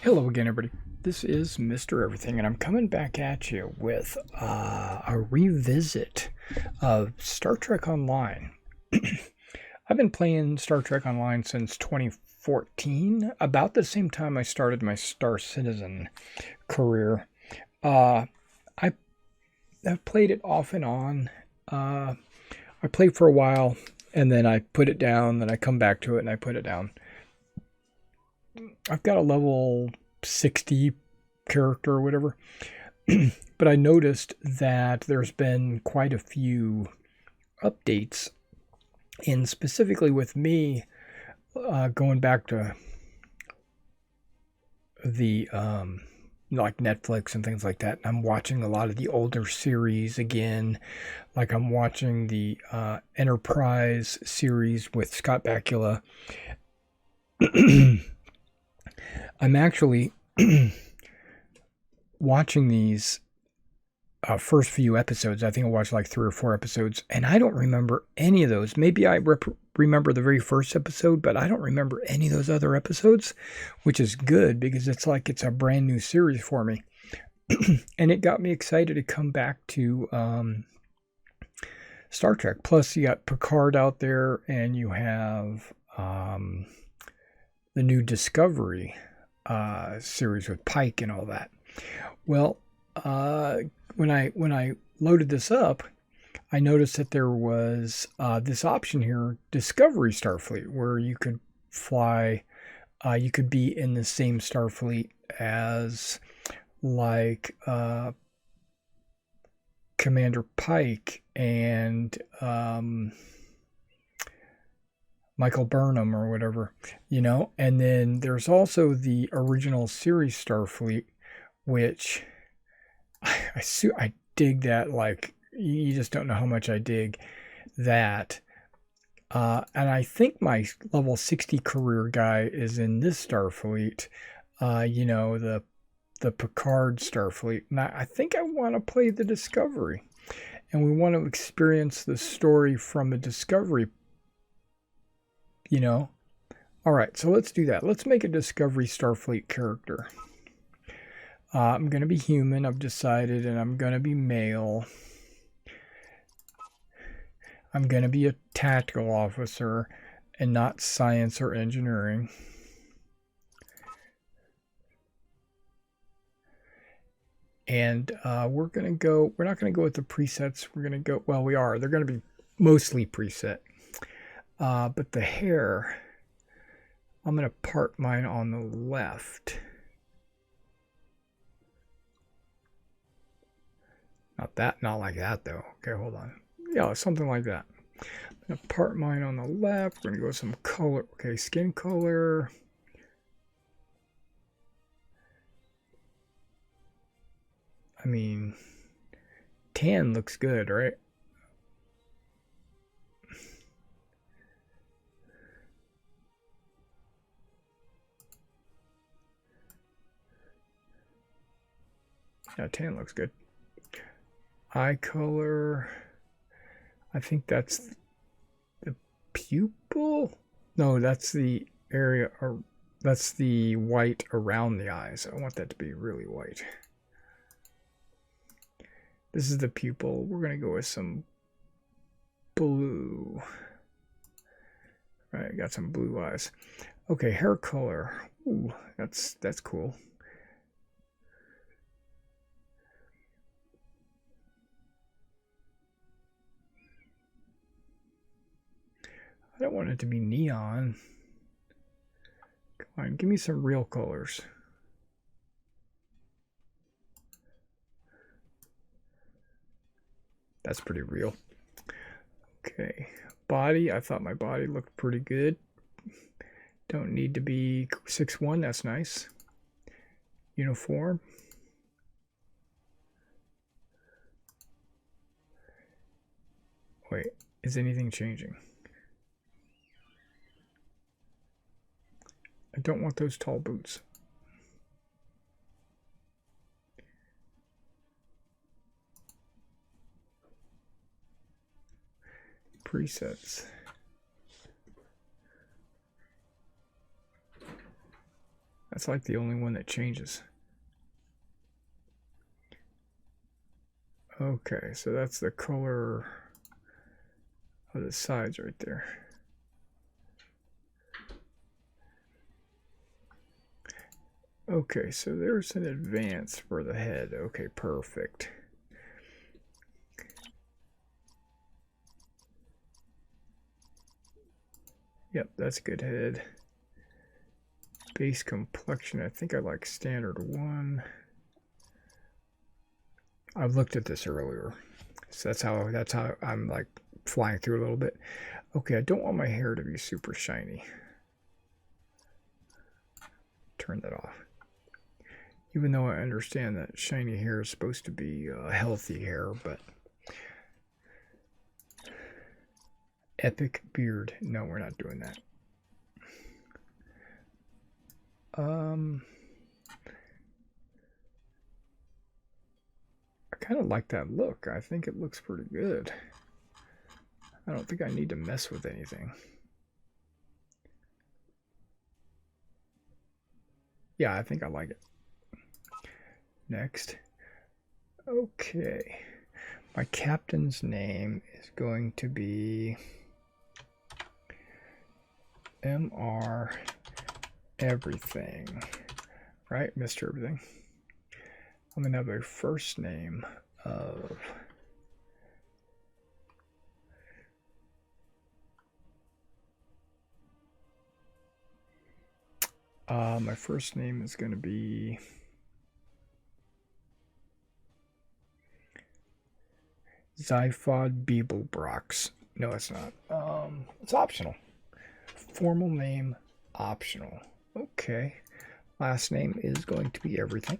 Hello again, everybody. This is Mr. Everything, and I'm coming back at you with a revisit of Star Trek Online. I've been playing Star Trek Online since 2014, about the same time I started my Star Citizen career. Uh, I, I've played it off and on. I played for a while, and then I put it down, then I come back to it, and I put it down. I've got a level 60 character or whatever. But I noticed that there's been quite a few updates, and specifically with me going back to the like Netflix and things like that. I'm watching a lot of the older series again. Like I'm watching the Enterprise series with Scott Bakula. I'm actually watching these first few episodes. I think I watched like 3 or 4 episodes, and I don't remember any of those. Maybe I remember the very first episode, but I don't remember any of those other episodes, which is good because it's like it's a brand new series for me. And it got me excited to come back to Star Trek. Plus, you got Picard out there, and you have the new Discovery series with Pike and all that. Well, when I loaded this up, I noticed that there was this option here, Discovery Starfleet, where you could fly. You could be in the same Starfleet as like Commander Pike and Michael Burnham or whatever, you know. And then there's also the original series Starfleet, which I dig that. Like you just don't know how much I dig that. And I think my level 60 career guy is in this Starfleet. The Picard Starfleet. And I think I want to play the Discovery, and we want to experience the story from a Discovery. You know. All right, so let's do that. Let's make a Discovery Starfleet character. I'm going to be human, I've decided, and I'm going to be male. I'm going to be a tactical officer and not science or engineering. And we're not going to go with the presets. We're going to go, well, we are. They're going to be mostly preset. But the hair, I'm going to part mine on the left. Not like that though. Okay, hold on. Yeah, something like that. I'm gonna part mine on the left. We're gonna go with some color. Okay, skin color. I mean, tan looks good, right? Yeah, tan looks good. Eye color. I think that's the pupil. No, that's the area, or that's the white around the eyes. I want that to be really white. This is the pupil. We're gonna go with some blue. All right, got some blue eyes. Okay, hair color. Ooh, that's cool. I don't want it to be neon. Come on, give me some real colors. That's pretty real. Okay, body. I thought my body looked pretty good. Don't need to be 6'1". That's nice. Uniform. Wait, is anything changing? I don't want those tall boots. Presets. That's like the only one that changes. Okay, so that's the color of the sides right there. Okay, so there's an advance for the head. Okay, perfect. Yep, that's a good head. Base complexion, I think I like standard 1. I've looked at this earlier. So that's how I'm like flying through a little bit. Okay, I don't want my hair to be super shiny. Turn that off. Even though I understand that shiny hair is supposed to be healthy hair, but epic beard. No, we're not doing that. I kind of like that look. I think it looks pretty good. I don't think I need to mess with anything. Yeah, I think I like it. Next. Okay. My captain's name is going to be MR Everything. Right? Mr. Everything. I'm going to have a first name of my first name is going to be Zyphod Beeblebrox. No, it's not. It's optional. Formal name optional. Okay. Last name is going to be Everything.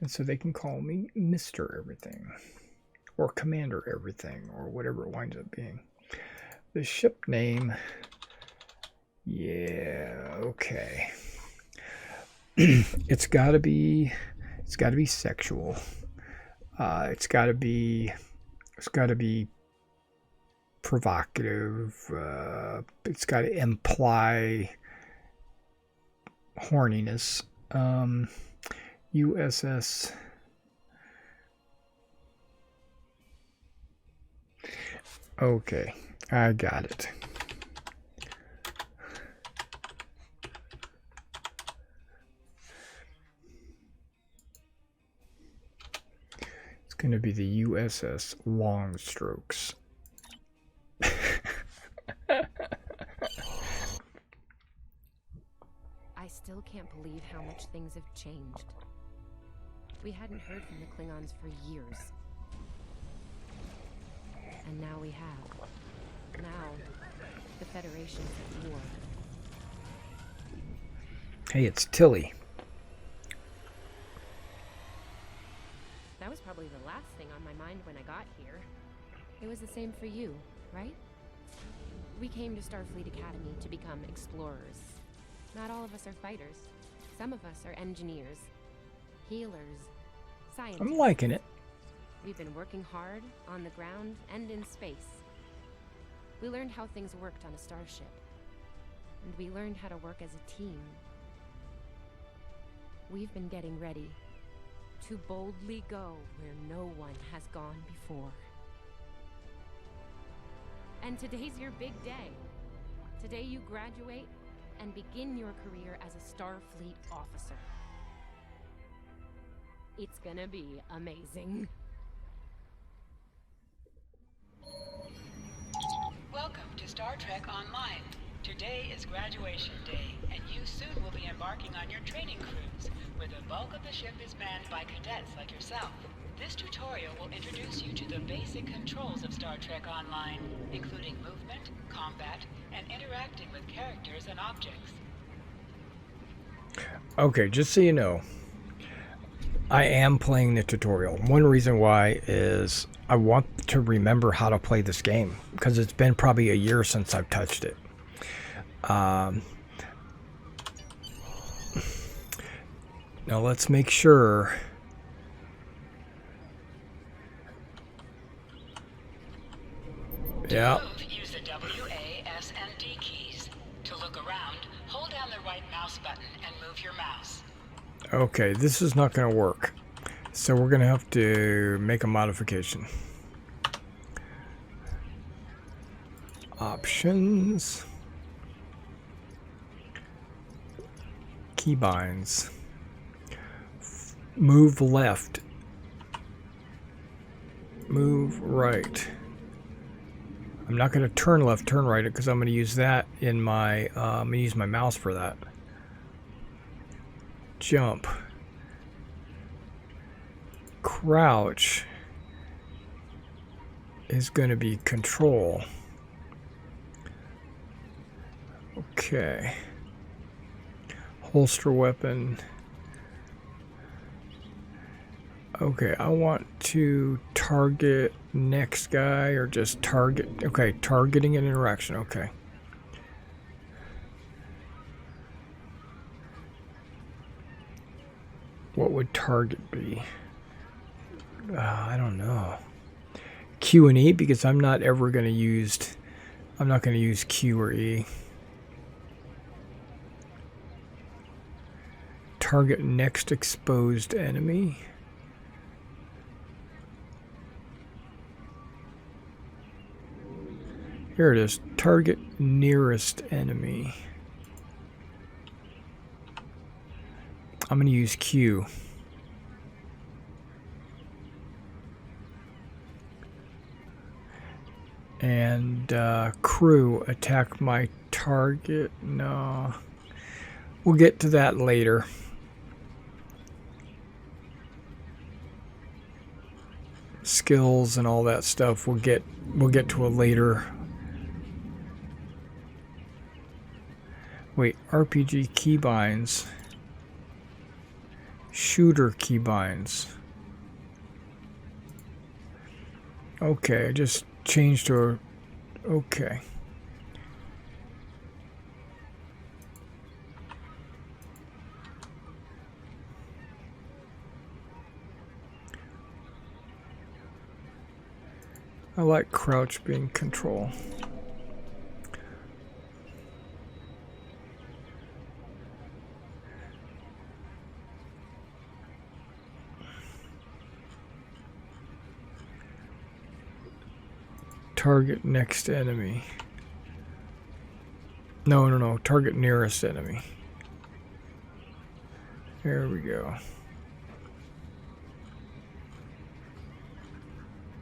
And so they can call me Mr. Everything or Commander Everything or whatever it winds up being. The ship name, yeah, okay. It's got to be sexual. It's got to be provocative. It's got to imply horniness. USS Okay, I got it. It's going to be the USS Longstrokes. I still can't believe how much things have changed. We hadn't heard from the Klingons for years. And now we have. Now, the Federation's at war. Hey, it's Tilly. That was probably the last thing on my mind when I got here. It was the same for you, right? We came to Starfleet Academy to become explorers. Not all of us are fighters. Some of us are engineers, healers, scientists. I'm liking it. We've been working hard on the ground and in space. We learned how things worked on a starship. And we learned how to work as a team. We've been getting ready to boldly go where no one has gone before. And today's your big day. Today you graduate and begin your career as a Starfleet officer. It's gonna be amazing. Welcome to Star Trek Online. Today is graduation day, and you soon will be embarking on your training cruise, where the bulk of the ship is manned by cadets like yourself. This tutorial will introduce you to the basic controls of Star Trek Online, including movement, combat, and interacting with characters and objects. Okay, just so you know, I am playing the tutorial. One reason why is I want to remember how to play this game, because it's been probably a year since I've touched it. Now let's make sure. To move, use the W, A, S, and D keys. To look around, hold down your right mouse button and move your mouse. Okay, this is not going to work. So we're going to have to make a modification. Options. Keybinds. Move left. Move right. I'm not going to turn left, turn right, because I'm going to use that in my, I'm going to use my mouse for that. Jump. Crouch is going to be control. Okay. Holster weapon. Okay, I want to target next guy or just target. Okay, targeting an interaction. Okay. What would target be? I don't know. Q and E, because I'm not ever going to use. I'm not going to use Q or E. Target next exposed enemy. Here it is. Target nearest enemy. I'm going to use Q. And crew, attack my target. No. We'll get to that later. Skills and all that stuff we'll get to a later. Wait, RPG keybinds. Shooter keybinds. Okay, I just changed to a... Okay. I like crouch being control. Target next enemy. No. Target nearest enemy. There we go.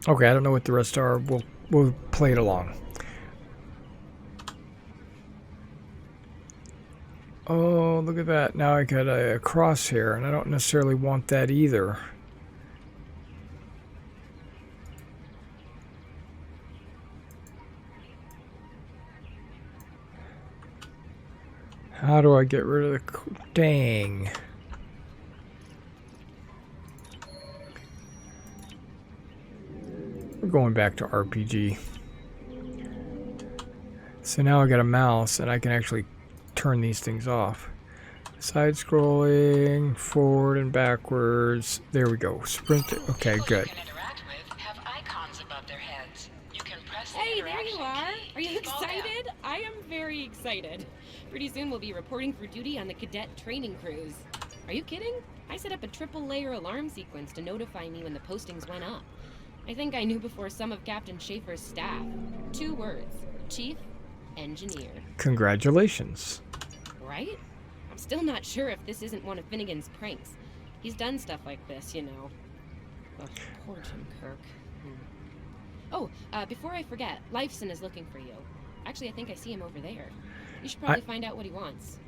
Okay, I don't know what the rest are. We'll play it along. Oh, look at that. Now I got a crosshair, and I don't necessarily want that either. How do I get rid of the... Dang. We're going back to RPG. So now I got a mouse and I can actually turn these things off. Side scrolling, forward and backwards. There we go. Sprint. Okay, good. People you can interact with have icons above their heads. You can press the Hey, there you interaction are! key Are you to fall down. excited? I am very excited. Pretty soon we'll be reporting for duty on the cadet training cruise. Are you kidding? I set up a triple-layer alarm sequence to notify me when the postings went up. I think I knew before some of Captain Schaefer's staff. 2 words. Chief Engineer. Congratulations. Right? I'm still not sure if this isn't one of Finnegan's pranks. He's done stuff like this, you know. Ugh, poor Jim Kirk. Oh, before I forget, Lifeson is looking for you. Actually, I think I see him over there. You should probably find out what he wants.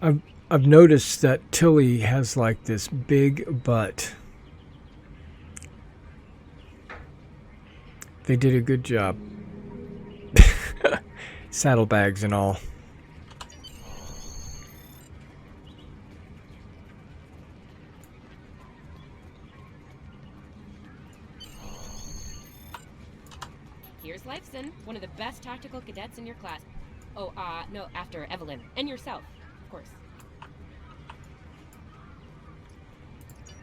I've noticed that Tilly has like this big butt. They did a good job. Saddlebags and all. Here's Lifeson, one of the best tactical cadets in your class. Oh, no, after Evelyn. And yourself, of course.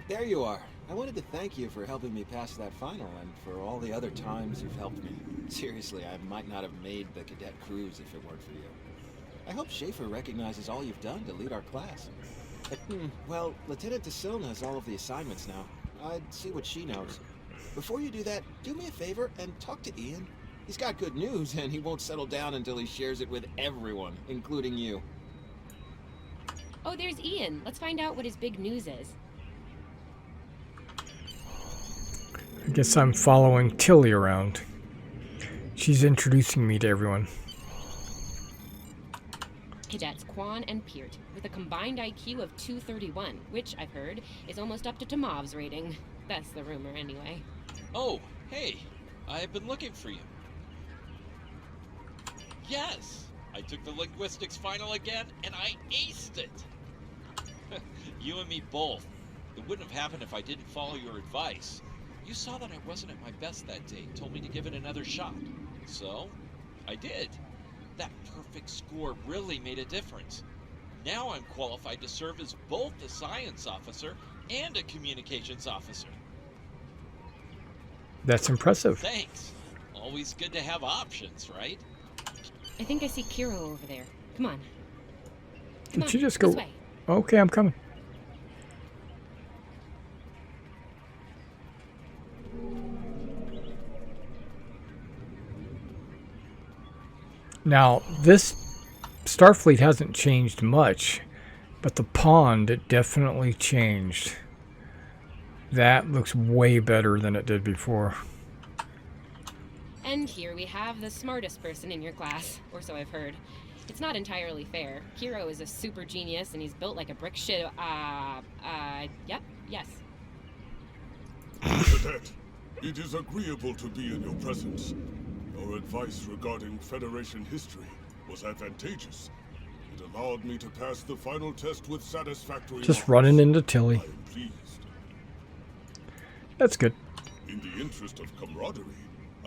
There you are. I wanted to thank you for helping me pass that final and for all the other times you've helped me. Seriously, I might not have made the cadet cruise if it weren't for you. I hope Schaefer recognizes all you've done to lead our class. Well, Lieutenant DeSilna has all of the assignments now. I'd see what she knows. Before you do that, do me a favor and talk to Ian. He's got good news, and he won't settle down until he shares it with everyone, including you. Oh, there's Ian. Let's find out what his big news is. I guess I'm following Tilly around. She's introducing me to everyone. Cadets Quan and Peart, with a combined IQ of 231, which, I've heard, is almost up to Tomov's rating. That's the rumor, anyway. Oh, hey, I have been looking for you. Yes, I took the linguistics final again, and I aced it. You and me both. It wouldn't have happened if I didn't follow your advice. You saw that I wasn't at my best that day and told me to give it another shot. So, I did. That perfect score really made a difference. Now I'm qualified to serve as both a science officer and a communications officer. That's impressive. Thanks. Always good to have options, right? I think I see Kiro over there. Come on. Did she just go? This way. Okay, I'm coming. Now, this Starfleet hasn't changed much, but the pond, it definitely changed. That looks way better than it did before. And here we have the smartest person in your class, or so I've heard. It's not entirely fair. Kiro is a super genius, and he's built like a brick shit. Yep, yes. Cadet, it is agreeable to be in your presence. Your advice regarding Federation history was advantageous. It allowed me to pass the final test with satisfactory Just marks. running into Tilly. I am pleased. That's good. In the interest of camaraderie,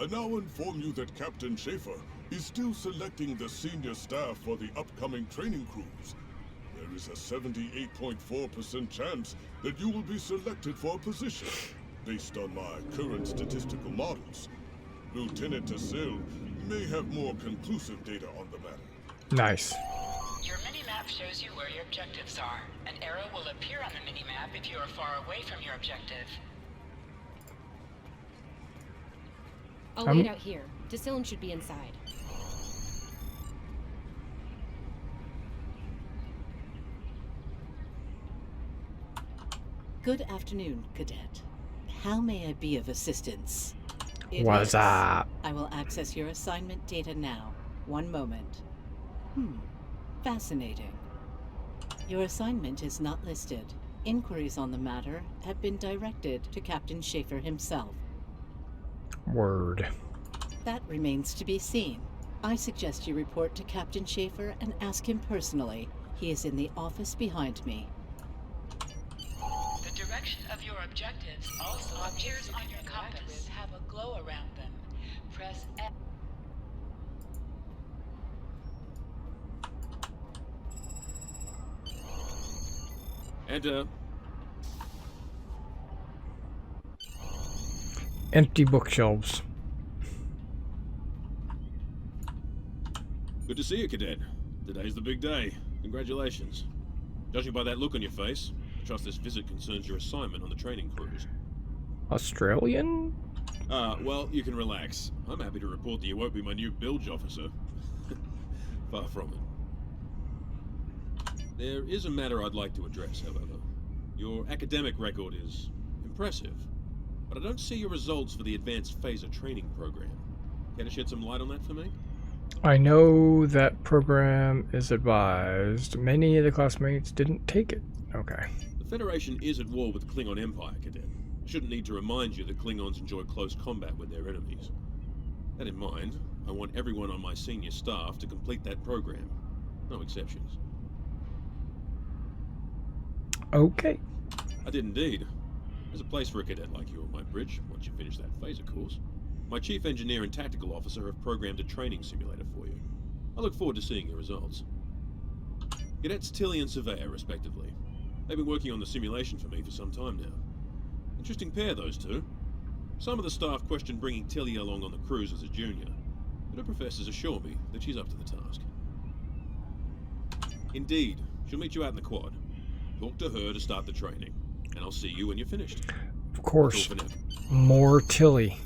I now inform you that Captain Schaefer is still selecting the senior staff for the upcoming training cruise. There is a 78.4% chance that you will be selected for a position, based on my current statistical models. Lieutenant Tassil may have more conclusive data on the matter. Nice. Your minimap shows you where your objectives are. An arrow will appear on the minimap if you are far away from your objective. I'll wait out here. Decilin should be inside. Good afternoon, Cadet. How may I be of assistance? What's up? I will access your assignment data now. One moment. Fascinating. Your assignment is not listed. Inquiries on the matter have been directed to Captain Schaefer himself. Word. That remains to be seen. I suggest you report to Captain Schaefer and ask him personally. He is in the office behind me. The direction of your objectives also appears on your compass. Have a glow around them. Press F. Enter. Empty bookshelves. Good to see you, Cadet. Today's the big day. Congratulations. Judging by that look on your face, I trust this visit concerns your assignment on the training cruise. Australian? Well, you can relax. I'm happy to report that you won't be my new bilge officer. Far from it. There is a matter I'd like to address, however. Your academic record is impressive, but I don't see your results for the Advanced Phaser training program. Care to shed some light on that for me? I know that program is advised. Many of the classmates didn't take it. Okay. The Federation is at war with the Klingon Empire, Cadet. I shouldn't need to remind you that Klingons enjoy close combat with their enemies. That in mind, I want everyone on my senior staff to complete that program. No exceptions. Okay. I did indeed. There's a place for a cadet like you on my bridge once you finish that phaser course. My chief engineer and tactical officer have programmed a training simulator for you. I look forward to seeing your results. Cadets Tilly and Surveyor, respectively. They've been working on the simulation for me for some time now. Interesting pair, those two. Some of the staff question bringing Tilly along on the cruise as a junior, but her professors assure me that she's up to the task. Indeed. She'll meet you out in the quad. Talk to her to start the training, and I'll see you when you're finished. Of course. That's all for now. More Tilly.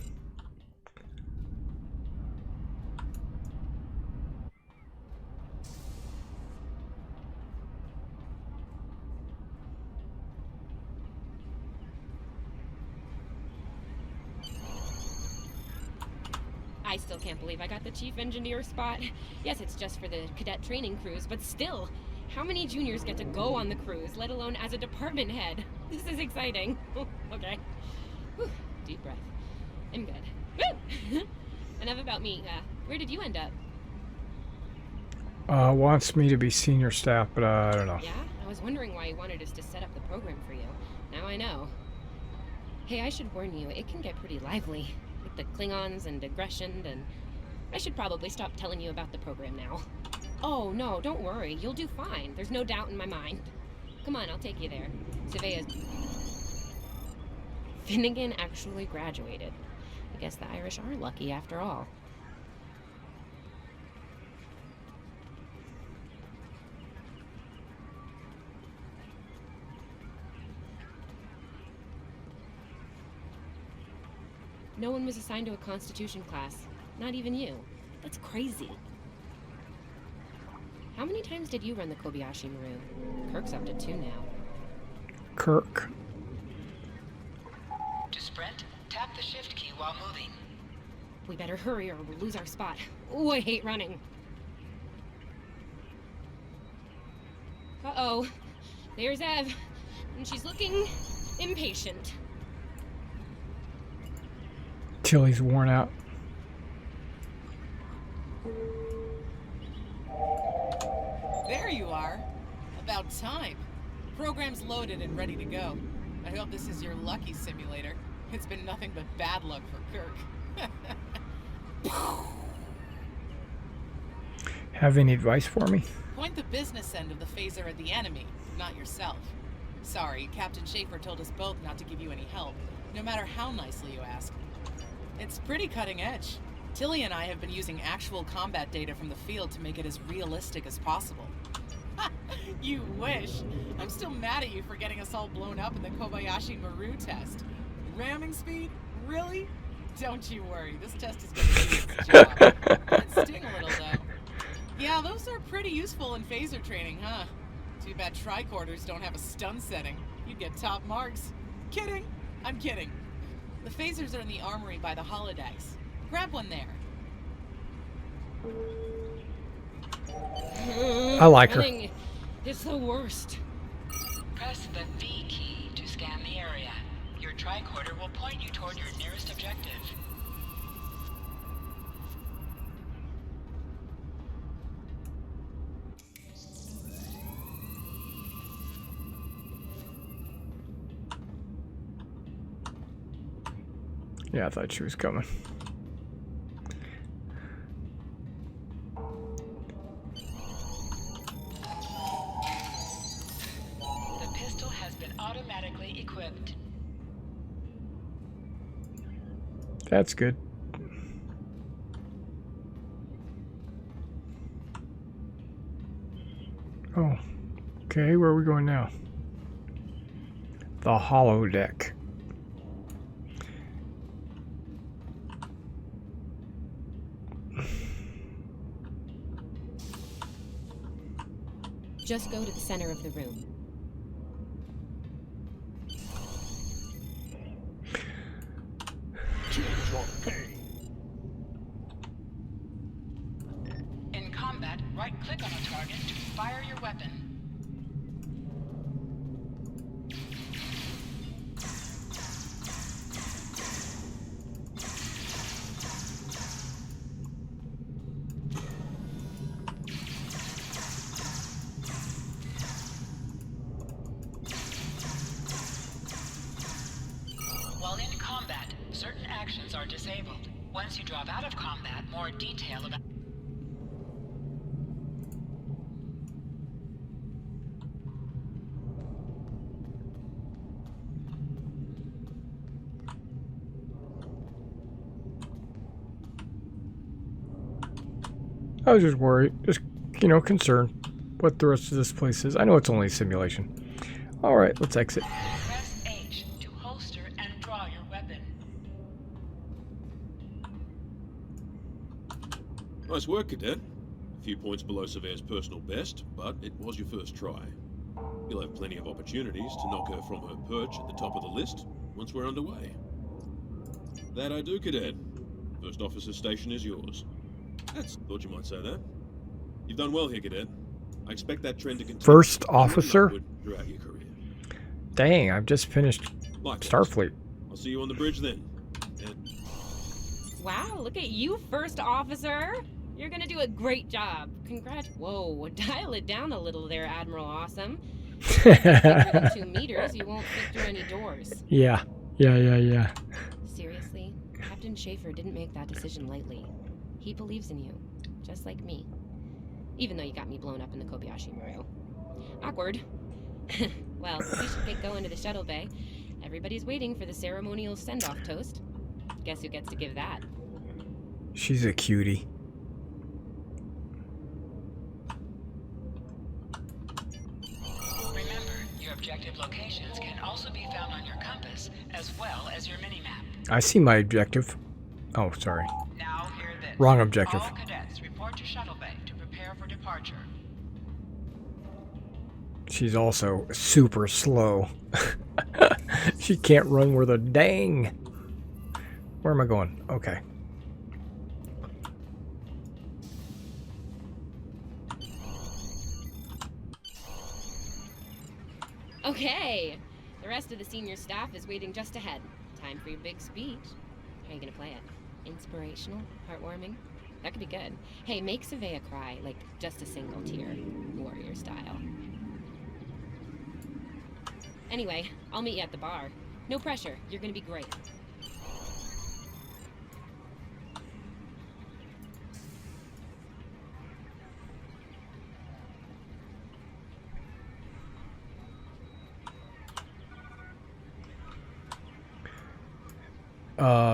I still can't believe I got the chief engineer spot. Yes, it's just for the cadet training cruise, but still, how many juniors get to go on the cruise, let alone as a department head? This is exciting. Okay. Whew. Deep breath. I'm good. Woo! Enough about me. Where did you end up? Wants me to be senior staff, but I don't know. Yeah? I was wondering why you wanted us to set up the program for you. Now I know. Hey, I should warn you, it can get pretty lively. With the Klingons and aggression, and I should probably stop telling you about the program now. Oh, no, don't worry. You'll do fine. There's no doubt in my mind. Come on, I'll take you there. Surveyor's... Finnegan actually graduated. I guess the Irish are lucky after all. No one was assigned to a Constitution class. Not even you. That's crazy. How many times did you run the Kobayashi Maru? Kirk's up to 2 now. Kirk. To sprint, tap the shift key while moving. We better hurry or we'll lose our spot. Oh, I hate running. Uh-oh. There's Ev. And she's looking impatient. Tilly's worn out. There you are. About time. Program's loaded and ready to go. I hope this is your lucky simulator. It's been nothing but bad luck for Kirk. Have any advice for me? Point the business end of the phaser at the enemy, not yourself. Sorry, Captain Schaefer told us both not to give you any help, no matter how nicely you ask. It's pretty cutting edge. Tilly and I have been using actual combat data from the field to make it as realistic as possible. You wish. I'm still mad at you for getting us all blown up in the Kobayashi Maru test. Ramming speed? Really? Don't you worry, this test is going to do its job. It sting a little, though. Yeah, those are pretty useful in phaser training, huh? Too bad tricorders don't have a stun setting. You'd get top marks. Kidding? I'm kidding. The phasers are in the armory by the holodecks. Grab one there. I like her. Running is the worst. Press the V key to scan the area. Your tricorder will point you toward your nearest objective. Yeah, I thought she was coming. The pistol has been automatically equipped. That's good. Oh, okay, where are we going now? The holodeck. Just go to the center of the room. In combat, right-click on a target to fire your weapon. While in combat, certain actions are disabled. Once you drop out of combat, more detail about... I was just worried, just, concerned. what the rest of this place is. I know it's only a simulation. All right, let's exit. Press H to holster and draw your weapon. Nice work, Cadet. A few points below Surveyor's personal best, but it was your first try. You'll have plenty of opportunities to knock her from her perch at the top of the list once we're underway. That I do, Cadet. First officer station is yours. Thought you might say that. You've done well here, Cadet. I expect that trend to continue. First officer? Throughout your career. Dang, I've just finished Starfleet. I'll see you on the bridge then. And Wow, look at you, first officer. You're gonna do a great job. Congrats. Whoa, dial it down a little there, Admiral Awesome. Bigger than 2 meters, you won't fit through any doors. Yeah. Seriously, Captain Schaefer didn't make that decision lightly. He believes in you, just like me. Even though you got me blown up in the Kobayashi Maru. Awkward. Well, we should get going to the shuttle bay. Everybody's waiting for the ceremonial send-off toast. Guess who gets to give that? She's a cutie. Remember, your objective locations can also be found on your compass, as well as your minimap. I see my objective. Oh, sorry. Now hear this. Wrong objective. All cadets report to shuttle bay to prepare for departure. She's also super slow. She can't run worth a dang. Where am I going? Okay. Okay! The rest of the senior staff is waiting just ahead. Time for your big speech. How are you gonna play it? Inspirational? Heartwarming? That could be good. Hey, make Savea cry, like just a single tear. Warrior style. Anyway, I'll meet you at the bar. No pressure, you're gonna be great.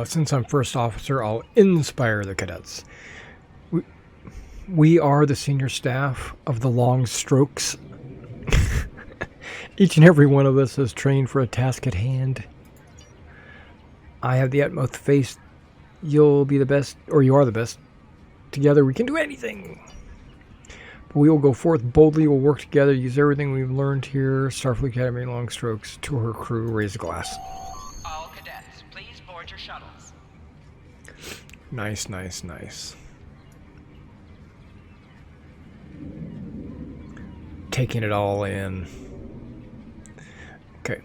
Since I'm first officer, I'll inspire the cadets. We are the senior staff of the Long Strokes. Each and every one of us is trained for a task at hand. I have the utmost faith you'll be the best, or you are the best. Together we can do anything. But we will go forth boldly, we'll work together, use everything we've learned here. Starfleet Academy Long Strokes, to her crew, raise a glass. All cadets, please board your shuttles. Nice, nice, nice. Taking it all in. Okay.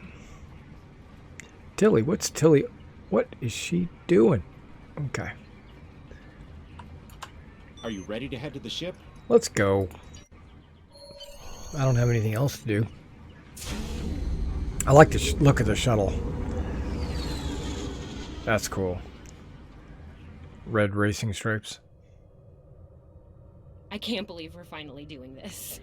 Tilly, what's Tilly? What is she doing? Okay. Are you ready to head to the ship? Let's go. I don't have anything else to do. I like to look at the shuttle. That's cool. Red racing stripes. I can't believe we're finally doing this.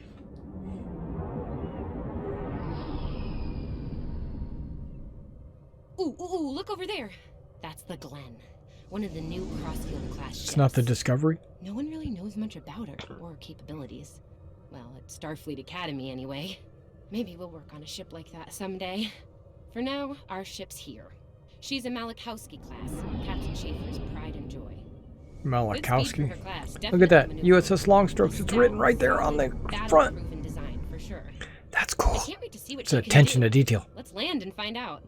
Ooh, look over there. That's the Glenn. One of the new Crossfield class ships. It's not the Discovery? No one really knows much about her or her capabilities. Well, at Starfleet Academy anyway. Maybe we'll work on a ship like that someday. For now, our ship's here. She's a Malachowski class, Captain Schaefer's pride and joy. Malachowski. Class, look at that. USS Long Strokes. It's written right there on the front. Design, for sure. That's cool. I can't wait to see what it's attention to detail. Let's land and find out.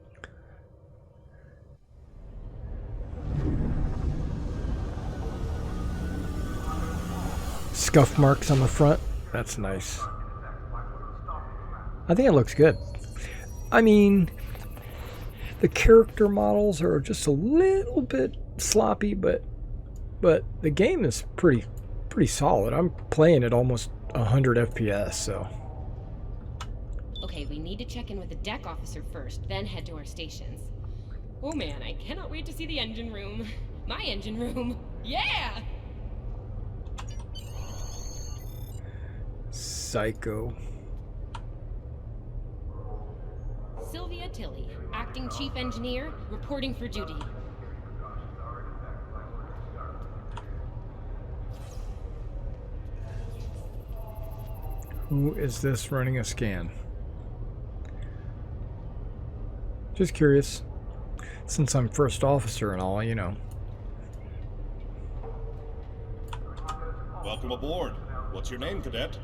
Scuff marks on the front. That's nice. I think it looks good. I mean, the character models are just a little bit sloppy, but the game is pretty solid. I'm playing at almost 100 FPS, so. Okay, we need to check in with the deck officer first, then head to our stations. Oh man, I cannot wait to see the engine room. My engine room. Yeah! Psycho. Sylvia Tilly, acting chief engineer, reporting for duty. Who is this running a scan? Just curious. Since I'm first officer and all, you know. Welcome aboard. What's your name, Cadet?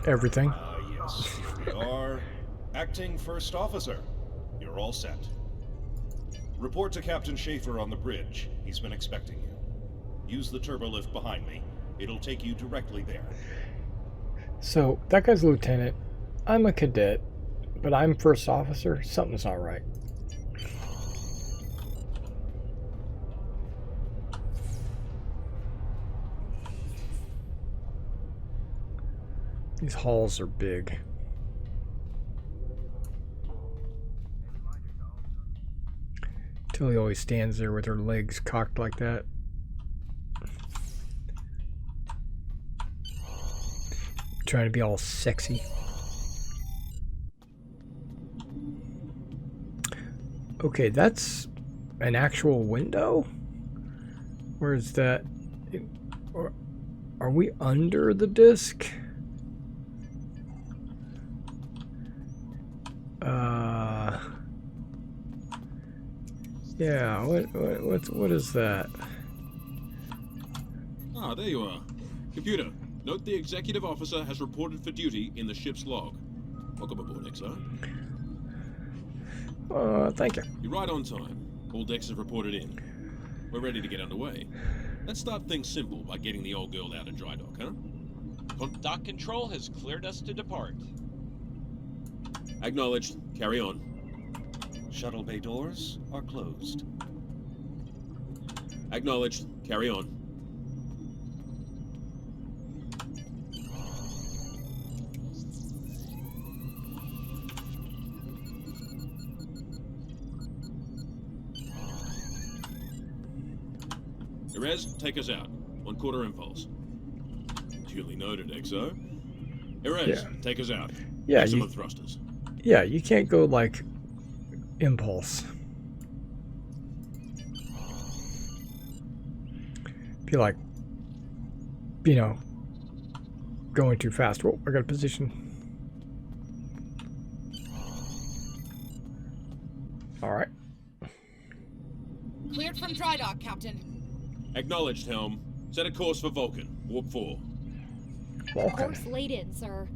Everything. Yes. Here we are. Acting First Officer. You're all set. Report to Captain Schaefer on the bridge. He's been expecting you. Use the turbolift behind me. It'll take you directly there. So, that guy's a lieutenant. I'm a cadet, but I'm first officer. Something's not right. These halls are big. Tilly always stands there with her legs cocked like that. Trying to be all sexy. Okay, that's an actual window? Or is that... Or are we under the disc? Yeah, what is that? Ah, there you are. Computer, note the executive officer has reported for duty in the ship's log. Welcome aboard, XO. Thank you. You're right on time. All decks have reported in. We're ready to get underway. Let's start things simple by getting the old girl out of dry dock, huh? Dock control has cleared us to depart. Acknowledged. Carry on. Shuttle bay doors are closed. Acknowledged. Carry on. Erez, take us out. 1/4 impulse. Duly noted, XO. Erez, Yeah. take us out. Yeah, Maximum thrusters. Yeah, you can't go like impulse. Be like, you know, going too fast. Whoa, I got a position. All right. Cleared from dry dock, Captain. Acknowledged, Helm. Set a course for Vulcan. Warp 4. Vulcan. Course laid in, sir.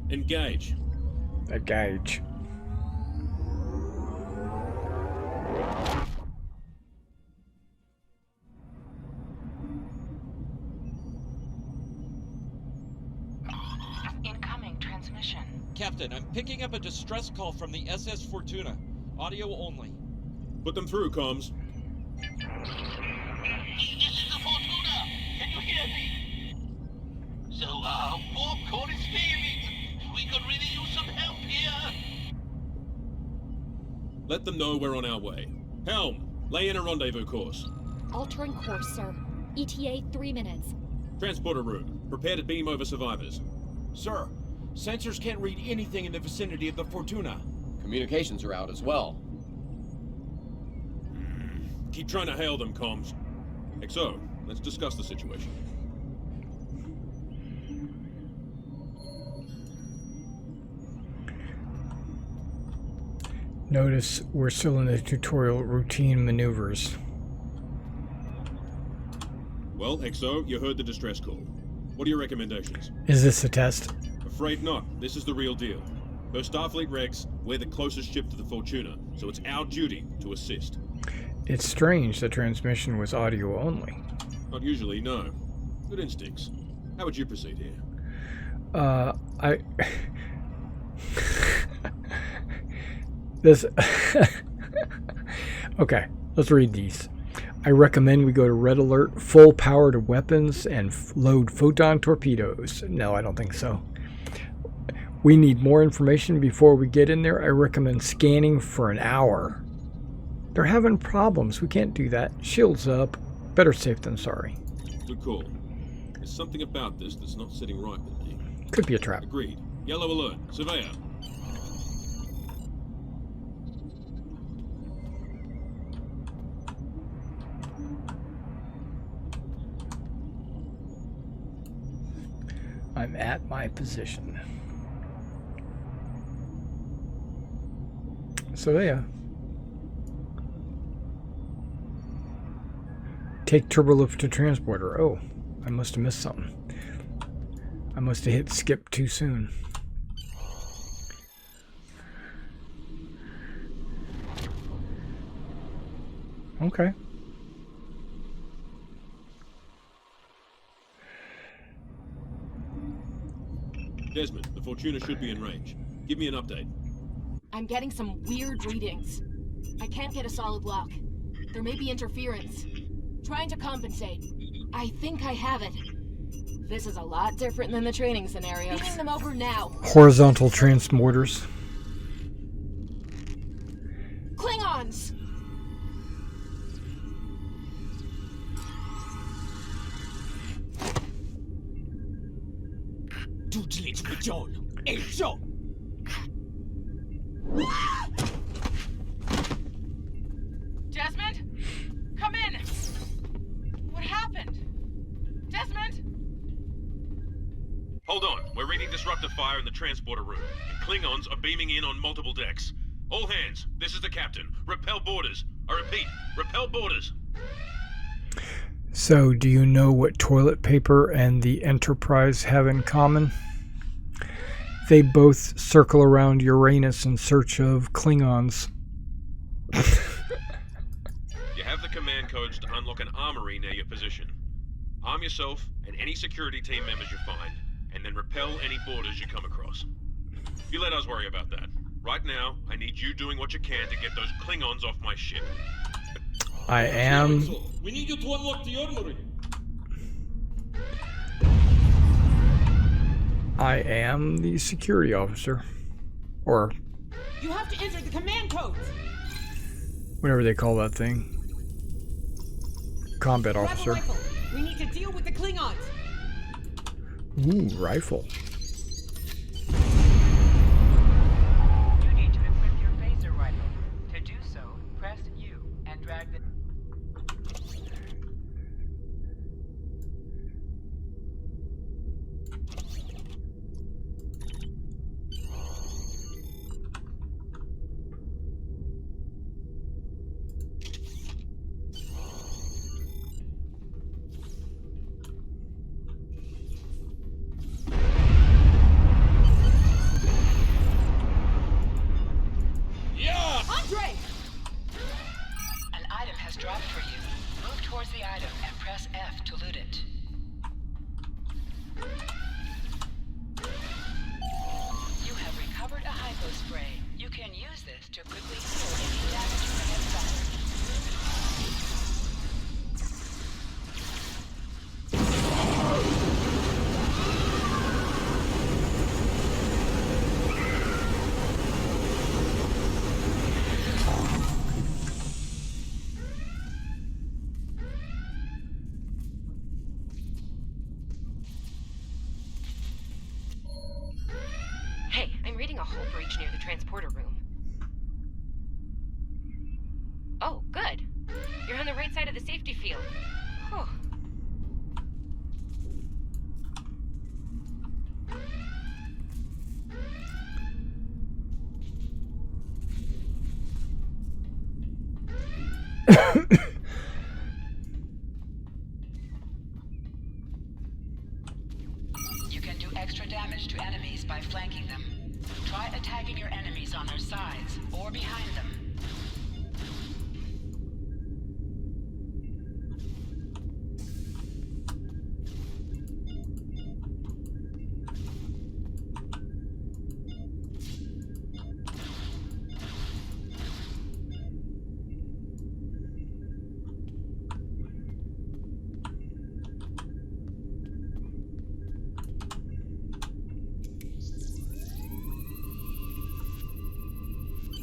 Engage. Engage. Incoming transmission. Captain, I'm picking up a distress call from the SS Fortuna. Audio only. Put them through, comms. This is the Fortuna! Can you hear me? So, warp core is failing. We could really use some help here. Let them know we're on our way. Helm, lay in a rendezvous course. Altering course, sir. ETA 3 minutes. Transporter room. Prepare to beam over survivors. Sir, sensors can't read anything in the vicinity of the Fortuna. Communications are out as well. Keep trying to hail them, comms. XO, let's discuss the situation. Notice we're still in the tutorial routine maneuvers. Well, XO, you heard the distress call. What are your recommendations? Is this a test? Afraid not. This is the real deal. Per Starfleet regs, we're the closest ship to the Fortuna, so it's our duty to assist. It's strange the transmission was audio only. Not usually, no. Good instincts. How would you proceed here? This... Okay, let's read these. I recommend we go to red alert, full power to weapons, and load photon torpedoes. No, I don't think so. We need more information before we get in there. I recommend scanning for an hour. They're having problems. We can't do that. Shields up. Better safe than sorry. Good call. There's something about this that's not sitting right with me. Could be a trap. Agreed. Yellow alert. Surveyor. I'm at my position. So yeah. Take turbolift to transporter. Oh, I must have missed something. I must have hit skip too soon. Okay. Desmond, the Fortuna should be in range. Give me an update. I'm getting some weird readings. I can't get a solid lock. There may be interference. Trying to compensate. I think I have it. This is a lot different than the training scenario. Beaming them over now. Horizontal transporters. Klingons! Desmond? Come in! What happened? Desmond? Hold on. We're reading disruptor fire in the transporter room. And Klingons are beaming in on multiple decks. All hands. This is the captain. Repel borders. I repeat, repel borders. So, do you know what toilet paper and the Enterprise have in common? They both circle around Uranus in search of Klingons. You have the command codes to unlock an armory near your position. Arm yourself and any security team members you find, and then repel any borders you come across. You let us worry about that. Right now, I need you doing what you can to get those Klingons off my ship. I am... We need you to unlock the armory. I am the security officer. Or You have to enter the command codes! whatever they call that thing. Combat Grab a officer. rifle. We need to deal with the Klingons! Ooh, rifle. You need to equip your phaser rifle. To do so, press U and drag the... Andre! An item has dropped for you. Move towards the item and press F to loot it. You have recovered a hypo spray. You can use this to quickly heal any damage you may have suffered. Hey, I'm reading a hull breach near the transporter room. Oh, good. You're on the right side of the safety field. Whew. You can do extra damage to enemies by flanking them. Try attacking your enemies on their sides or behind them.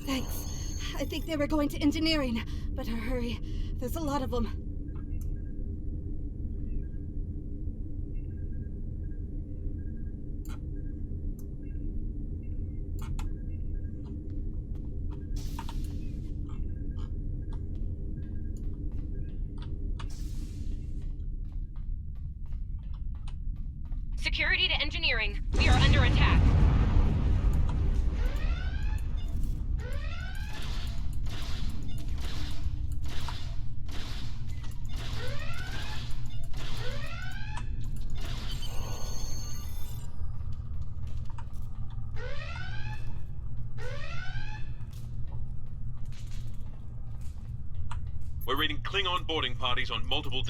Thanks. I think they were going to engineering. Better hurry. There's a lot of them. Security to engineering. We are under attack. We're reading Klingon boarding parties on multiple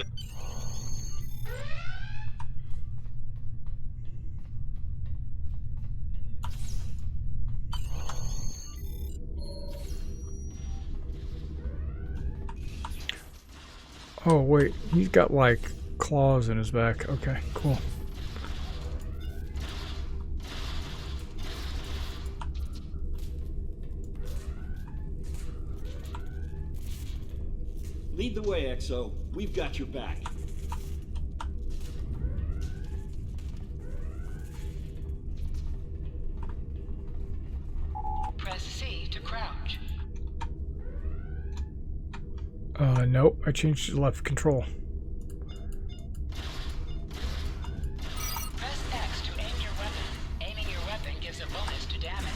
Oh wait, he's got like claws in his back. Okay, cool. Lead the way, XO. We've got your back. Press C to crouch. Nope, I changed to left control. Press X to aim your weapon. Aiming your weapon gives a bonus to damage.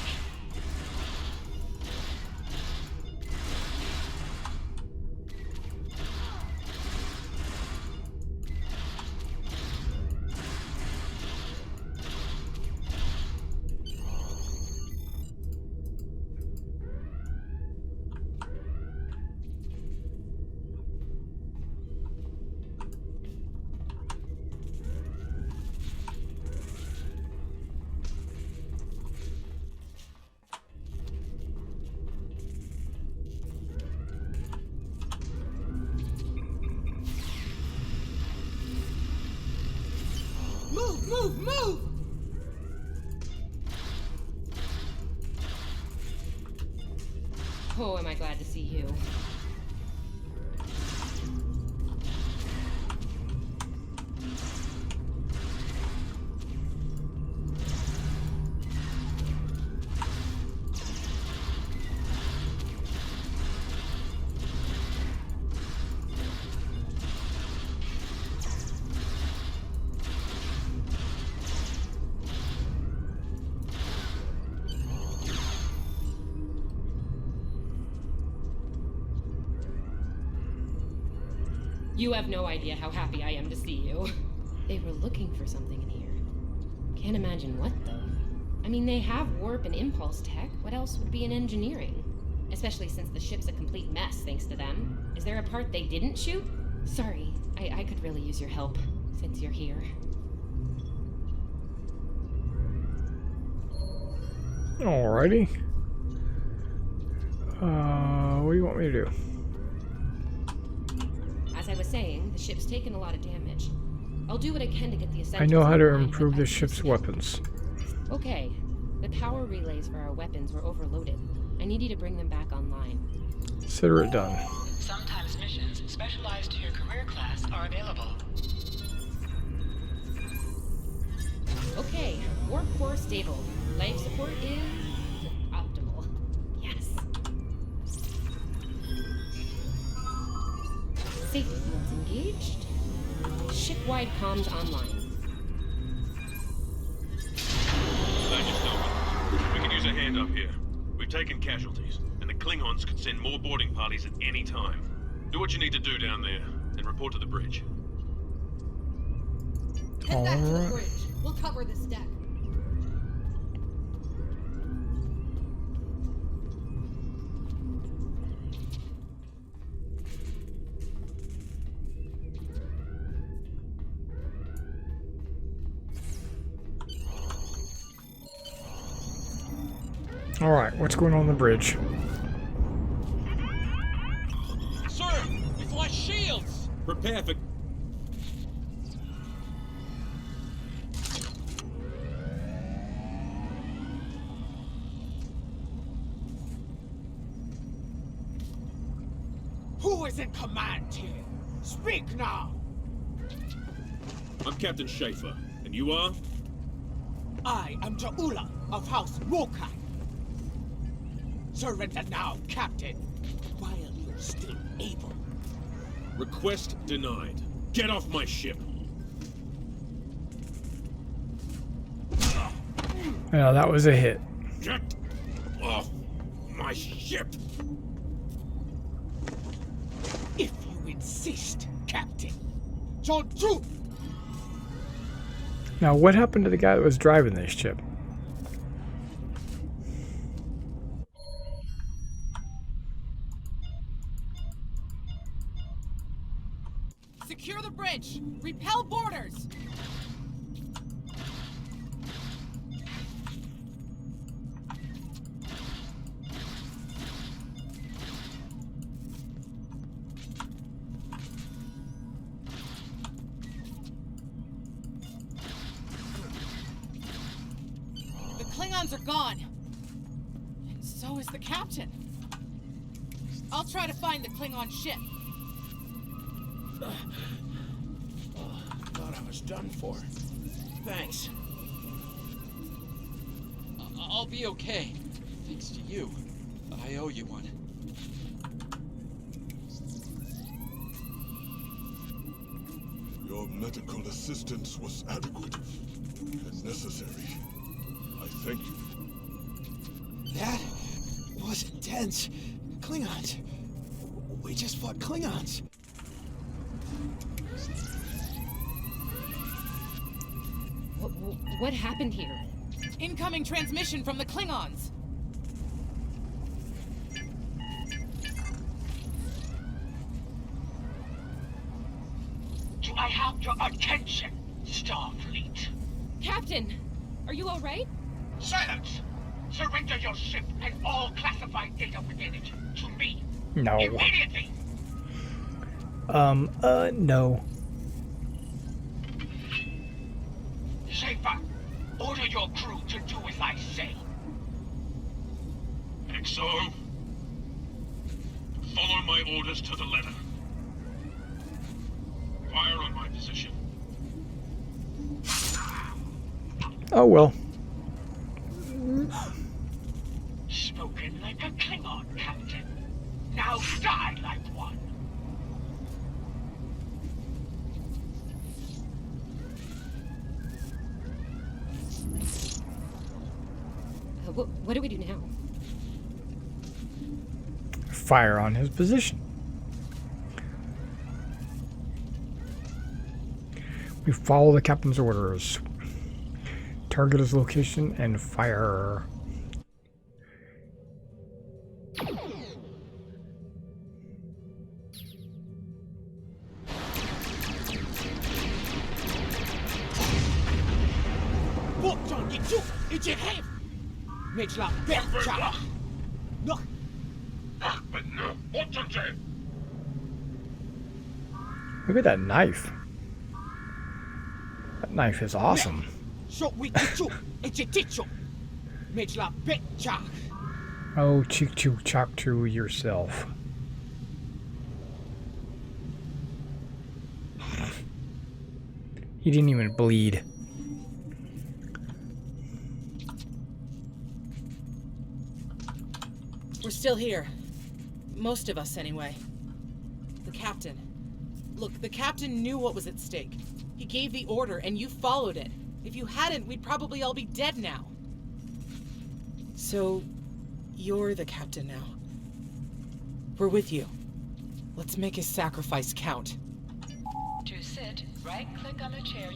Move, move, move! Oh, am I glad to see you. You have no idea how happy I am to see you. They were looking for something in here. Can't imagine what, though. I mean, they have warp and impulse tech. What else would be in engineering? Especially since the ship's a complete mess, thanks to them. Is there a part they didn't shoot? Sorry, I could really use your help, since you're here. Alrighty. What do you want me to do? As I was saying, the ship's taken a lot of damage. I'll do what I can to get the essentials. I know how to online, improve but the I ship's weapons. Okay. The power relays for our weapons were overloaded. I need you to bring them back online. Consider it done. Sometimes missions specialized to your career class are available. Okay, warp core stable. Life support is optimal. Yes. Safety fields engaged. Ship-wide comms online. Thank you, Stillman. We can use a hand up here. We've taken casualties, and the Klingons could send more boarding parties at any time. Do what you need to do down there, and report to the bridge. Head back to the bridge. We'll cover this deck. Alright, what's going on the bridge? Sir, we've lost shields! Prepare for... Who is in command here? Speak now! I'm Captain Schaefer, and you are? I am Ja'ula of House Wokai. Surrender now, Captain, while you're still able. Request denied. Get off my ship. Well, that was a hit. Get off my ship! If you insist, Captain. Your truth! Now, what happened to the guy that was driving this ship? Secure the bridge! Repel boarders! The Klingons are gone. And so is the captain. I'll try to find the Klingon ship. Thought I was done for. Thanks. I'll be okay. Thanks to you. I owe you one. Your medical assistance was adequate and necessary. I thank you. That was intense. Klingons. We just fought Klingons. What happened here? Incoming transmission from the Klingons. Do I have your attention, Starfleet? Captain, are you all right? Silence! Surrender your ship and all classified data within it to me. No. Immediately! No. Schaefer, order your crew to do as I say. XO, follow my orders to the letter. Fire on my position. Oh, well. Spoken like a Klingon, Captain. Now die like one. What do we do now? Fire on his position. We follow the captain's orders. Target his location and fire. Look at that knife. That knife is awesome. Oh, chick choo chok to yourself. He didn't even bleed. We're still here. Most of us, anyway. The captain. Look, the captain knew what was at stake. He gave the order, and you followed it. If you hadn't, we'd probably all be dead now. So, you're the captain now. We're with you. Let's make his sacrifice count. To sit, right-click on the chair.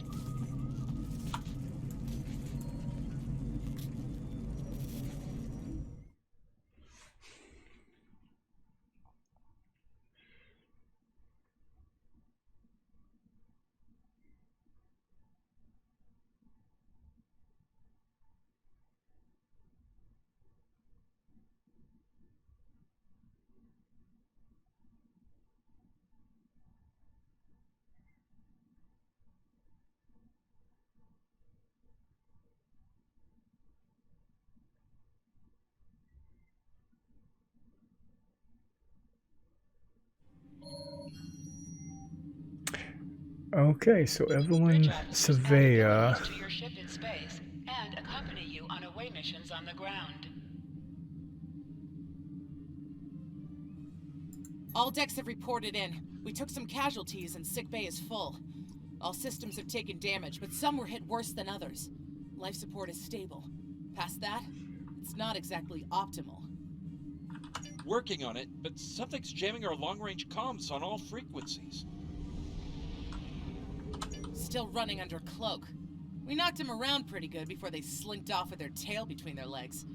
Okay, so Evelyn Savea. To your ship in space and accompany you on away missions on the ground. All decks have reported in. We took some casualties and sickbay is full. All systems have taken damage, but some were hit worse than others. Life support is stable. Past that, it's not exactly optimal. Working on it, but something's jamming our long-range comms on all frequencies. Still running under cloak. We knocked him around pretty good before they slinked off with their tail between their legs.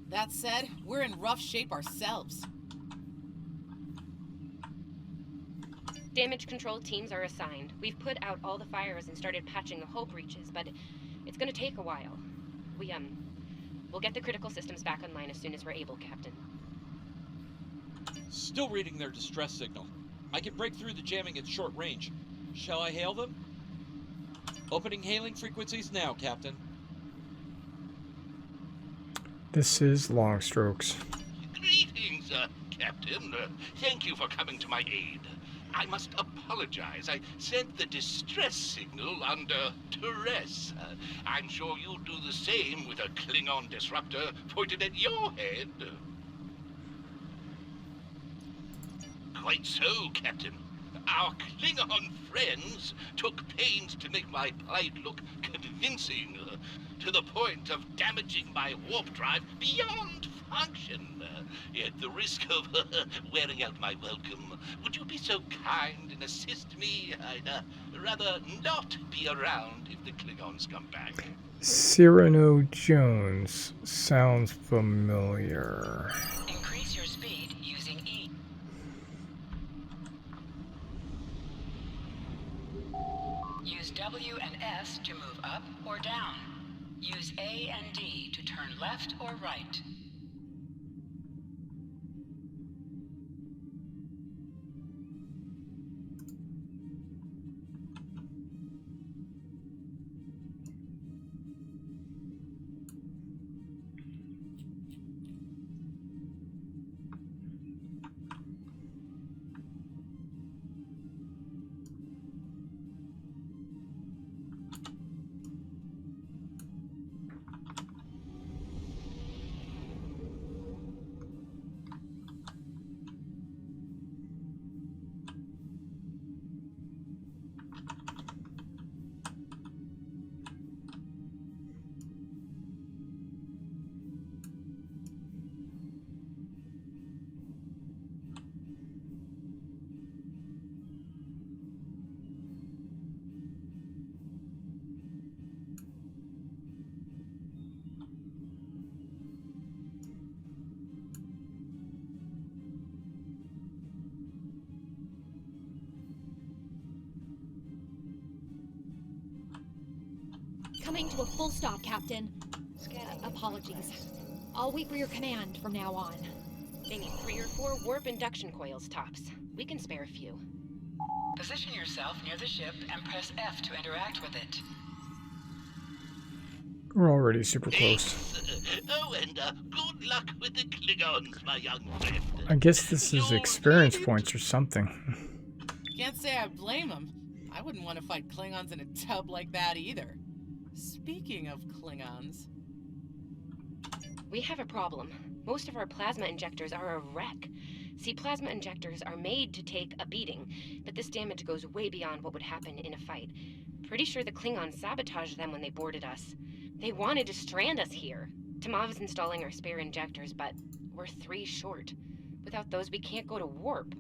That said, we're in rough shape ourselves. Damage control teams are assigned. We've put out all the fires and started patching the hull breaches, but it's gonna take a while. We'll get the critical systems back online as soon as we're able, Captain. Still reading their distress signal. I can break through the jamming at short range. Shall I hail them? Opening hailing frequencies now, Captain. This is Longstrokes. Greetings, Captain. Thank you for coming to my aid. I must apologize. I sent the distress signal under duress. I'm sure you'll do the same with a Klingon disruptor pointed at your head. Quite so, Captain. Our Klingon friends took pains to make my plight look convincing, to the point of damaging my warp drive beyond function. At the risk of wearing out my welcome, would you be so kind and assist me? I'd rather not be around if the Klingons come back. Cyrano Jones sounds familiar. Increase your speed using E. Use W and S to move up or down. Use A and D to turn left or right. Coming to a full stop, Captain. Apologies. I'll wait for your command from now on. They need 3 or 4 warp induction coils tops. We can spare a few. Position yourself near the ship and press F to interact with it. We're already super close. Oh, and good luck with the Klingons, my young friend. I guess this is experience points or something. Can't say I blame him. I wouldn't want to fight Klingons in a tub like that either. Speaking of Klingons... We have a problem. Most of our plasma injectors are a wreck. See, plasma injectors are made to take a beating, but this damage goes way beyond what would happen in a fight. Pretty sure the Klingons sabotaged them when they boarded us. They wanted to strand us here. Tamav is installing our spare injectors, but we're 3 short. Without those, we can't go to warp.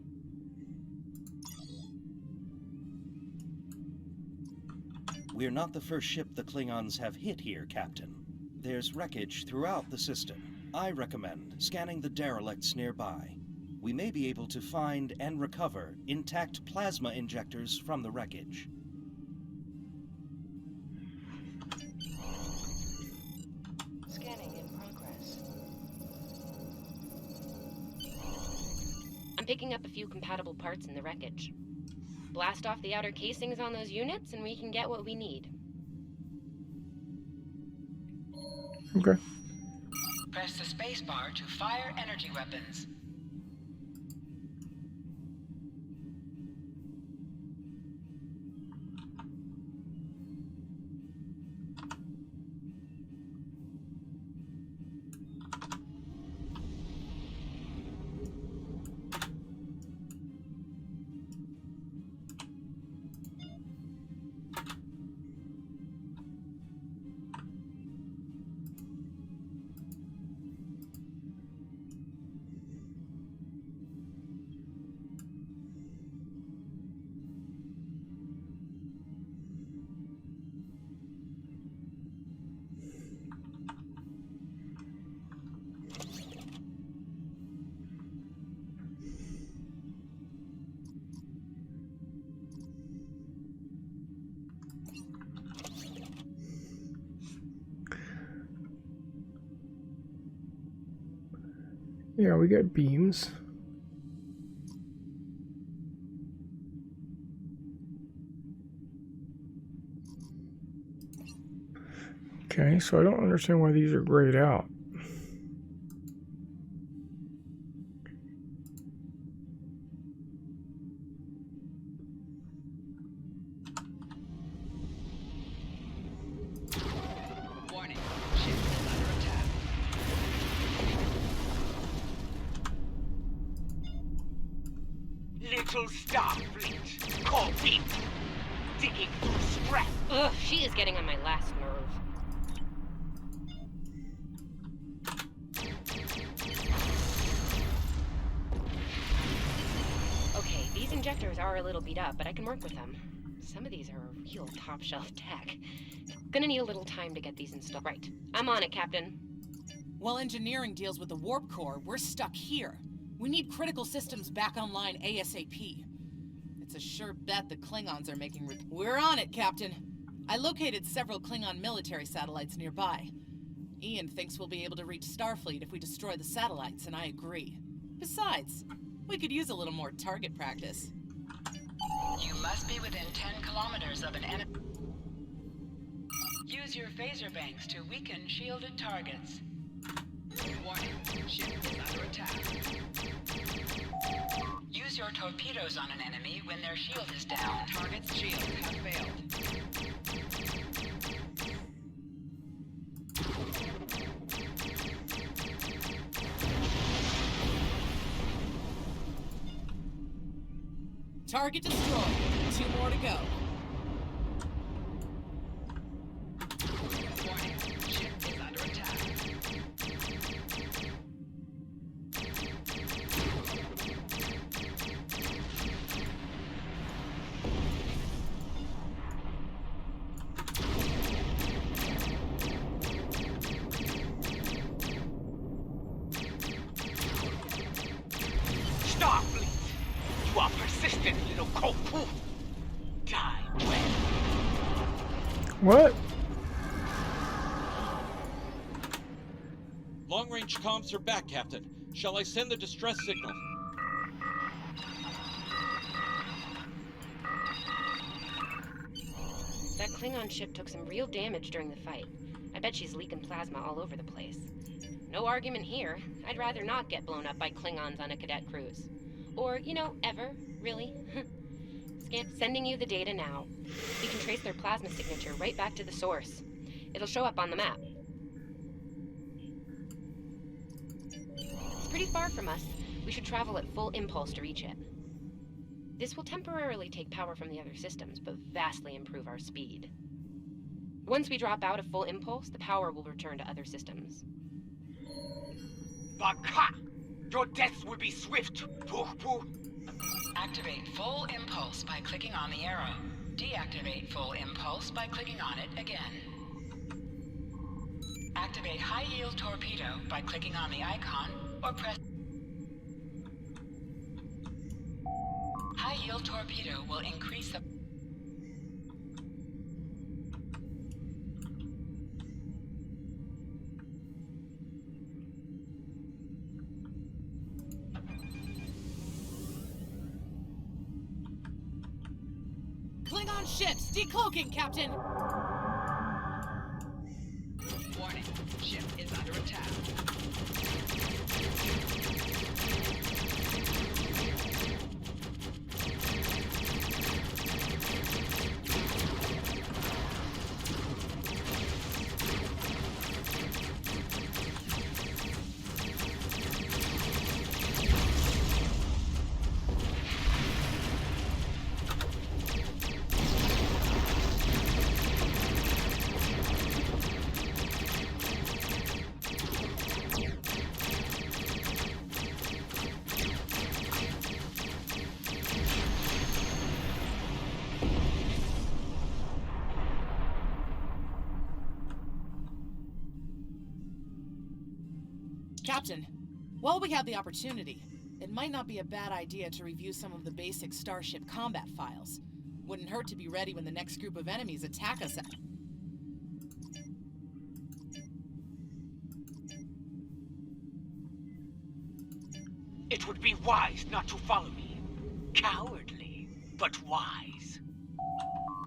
We're not the first ship the Klingons have hit here, Captain. There's wreckage throughout the system. I recommend scanning the derelicts nearby. We may be able to find and recover intact plasma injectors from the wreckage. Scanning in progress. I'm picking up a few compatible parts in the wreckage. Blast off the outer casings on those units and we can get what we need. Okay. Press the spacebar to fire energy weapons. Yeah, we got beams. Okay, so I don't understand why these are grayed out. Warning, ship is under attack. Little Starfleet, copy. Digging through scrap. Ugh, she is getting on my last nerve. Okay, these injectors are a little beat up, but I can work with them. Some of these are real top-shelf tech. Gonna need a little time to get these installed. Right, I'm on it, Captain. While engineering deals with the warp core, we're stuck here. We need critical systems back online ASAP. It's a sure bet the Klingons are making. We're on it, Captain. I located several Klingon military satellites nearby. Ian thinks we'll be able to reach Starfleet if we destroy the satellites, and I agree. Besides, we could use a little more target practice. You must be within 10 kilometers of an enemy. Use your phaser banks to weaken shielded targets. Warning, ship is under attack. Use your torpedoes on an enemy when their shield is down. Target's shield have failed. Target destroyed. 2 more to go. Warning, ship is under attack. Starfleet, you are persistent, little kopu. Die well. What? Long-range comms are back, Captain. Shall I send the distress signal? That Klingon ship took some real damage during the fight. I bet she's leaking plasma all over the place. No argument here. I'd rather not get blown up by Klingons on a cadet cruise. Or, you know, ever, really. Sending you the data now. You can trace their plasma signature right back to the source. It'll show up on the map. It's pretty far from us. We should travel at full impulse to reach it. This will temporarily take power from the other systems, but vastly improve our speed. Once we drop out of full impulse, the power will return to other systems. Baka! Your death will be swift, Pooh-Pooh. Activate full impulse by clicking on the arrow. Deactivate full impulse by clicking on it again. Activate high-yield torpedo by clicking on the icon or press. High-yield torpedo will increase the... Klingon ships decloaking, Captain. Warning, ship is under attack. Captain, while we have the opportunity, it might not be a bad idea to review some of the basic Starship combat files. Wouldn't hurt to be ready when the next group of enemies attack us. It would be wise not to follow me. Cowardly, but wise.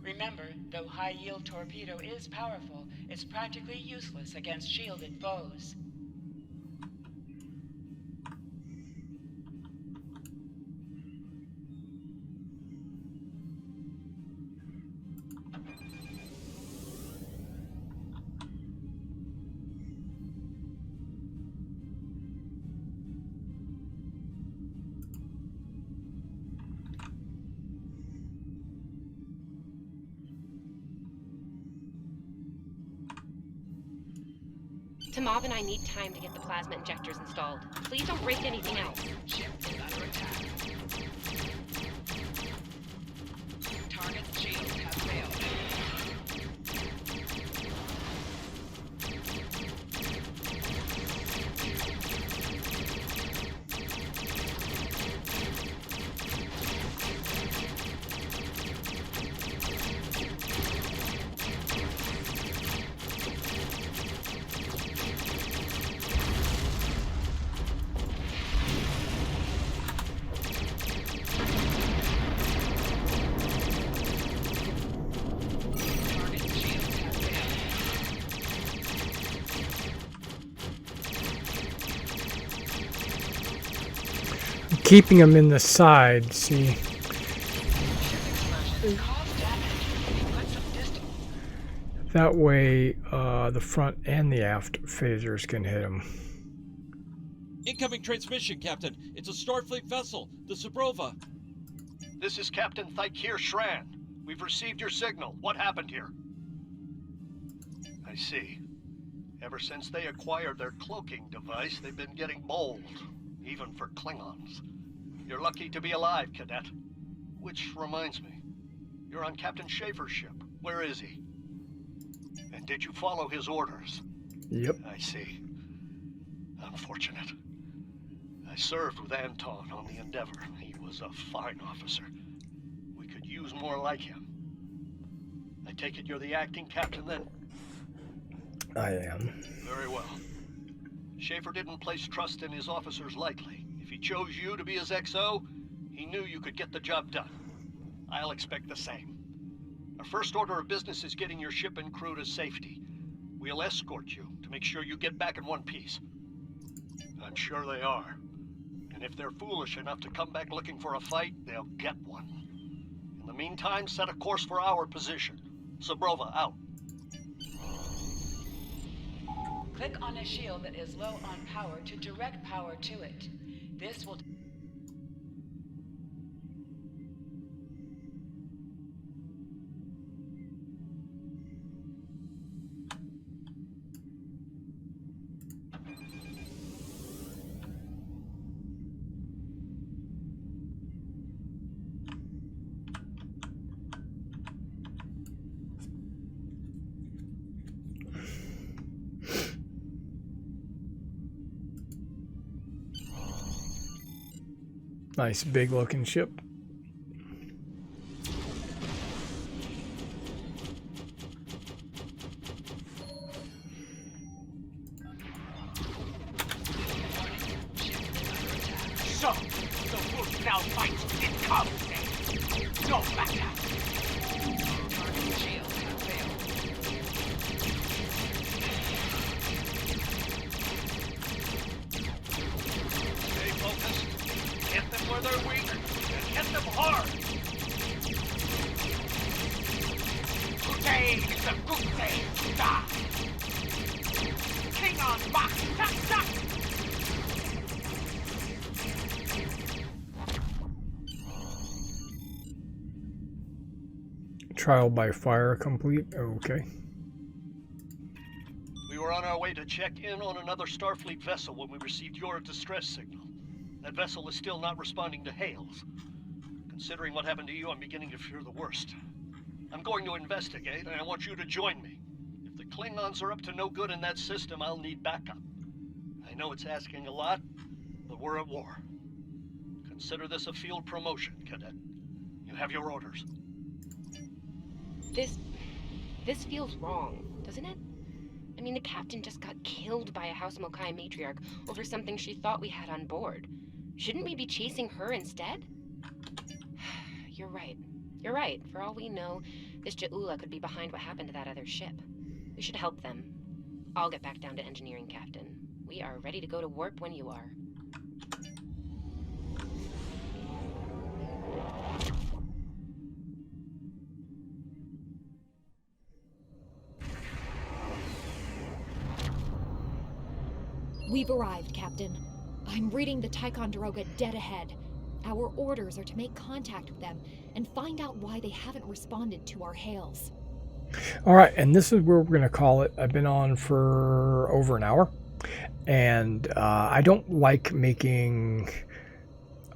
Remember, though high-yield torpedo is powerful, it's practically useless against shielded foes. Tamav and I need time to get the plasma injectors installed. Please don't break anything else. Ship is under attack. Target's shields have failed. Keeping them in the side, see. That way, the front and the aft phasers can hit them. Incoming transmission, Captain. It's a Starfleet vessel, the Zabrova. This is Captain Thykir Shran. We've received your signal. What happened here? I see. Ever since they acquired their cloaking device, they've been getting bold, even for Klingons. You're lucky to be alive, Cadet. Which reminds me, you're on Captain Schaefer's ship. Where is he? And did you follow his orders? Yep. I see. Unfortunate. I served with Anton on the Endeavor. He was a fine officer. We could use more like him. I take it you're the acting captain then? I am. Very well. Schaefer didn't place trust in his officers lightly. If he chose you to be his XO, he knew you could get the job done. I'll expect the same. Our first order of business is getting your ship and crew to safety. We'll escort you to make sure you get back in one piece. I'm sure they are. And if they're foolish enough to come back looking for a fight, they'll get one. In the meantime, set a course for our position. Zabrova, out. Click on a shield that is low on power to direct power to it. This will... Nice big looking ship. So, the wolf now fights in combat. No matter. Target shields have failed. Stay focused. Hit them where they're weak, and hit them hard. Today is a good day to die. Klingon back, tak, tak. Trial by fire complete. Okay. We were on our way to check in on another Starfleet vessel when we received your distress signal. That vessel is still not responding to hails. Considering what happened to you, I'm beginning to fear the worst. I'm going to investigate, and I want you to join me. If the Klingons are up to no good in that system, I'll need backup. I know it's asking a lot, but we're at war. Consider this a field promotion, Cadet. You have your orders. This feels wrong, doesn't it? I mean, the captain just got killed by a House Mokai matriarch over something she thought we had on board. Shouldn't we be chasing her instead? You're right. You're right. For all we know, this Ja'ula could be behind what happened to that other ship. We should help them. I'll get back down to engineering, Captain. We are ready to go to warp when you are. We've arrived, Captain. I'm reading the Ticonderoga dead ahead. Our orders are to make contact with them and find out why they haven't responded to our hails. All right, and this is where we're going to call it. I've been on for over an hour, and I don't like making game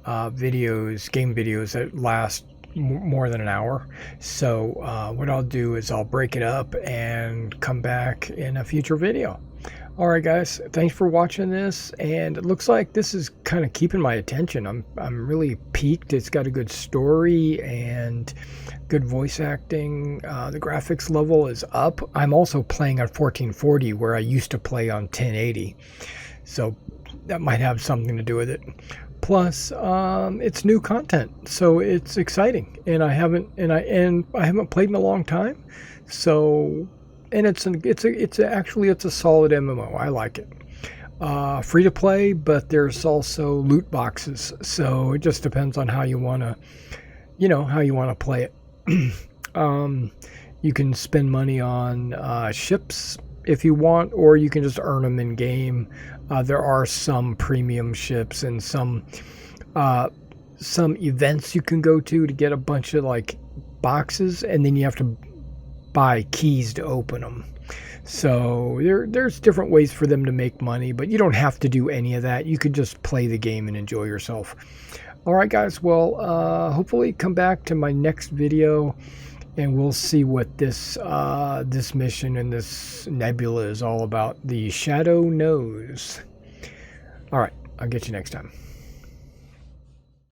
videos that last more than an hour. So what I'll do is I'll break it up and come back in a future video. All right, guys, thanks for watching this, and it looks like this is kind of keeping my attention. I'm really peaked. It's got a good story and good voice acting. The graphics level is up. I'm also playing on 1440 where I used to play on 1080, so that might have something to do with it. Plus, it's new content, so it's exciting, and I haven't played in a long time, so. And it's actually a solid MMO. I like it. Free to play, but there's also loot boxes. So it just depends on how you want to, play it. You can spend money on ships if you want, or you can just earn them in game. There are some premium ships and some events you can go to get a bunch of like boxes, and then you have to buy keys to open them. So there's different ways for them to make money, but you don't have to do any of that. You could just play the game and enjoy yourself. All right, guys. Well, hopefully come back to my next video, and we'll see what this mission and this nebula is all about. The Shadow Nose. All right, I'll get you next time.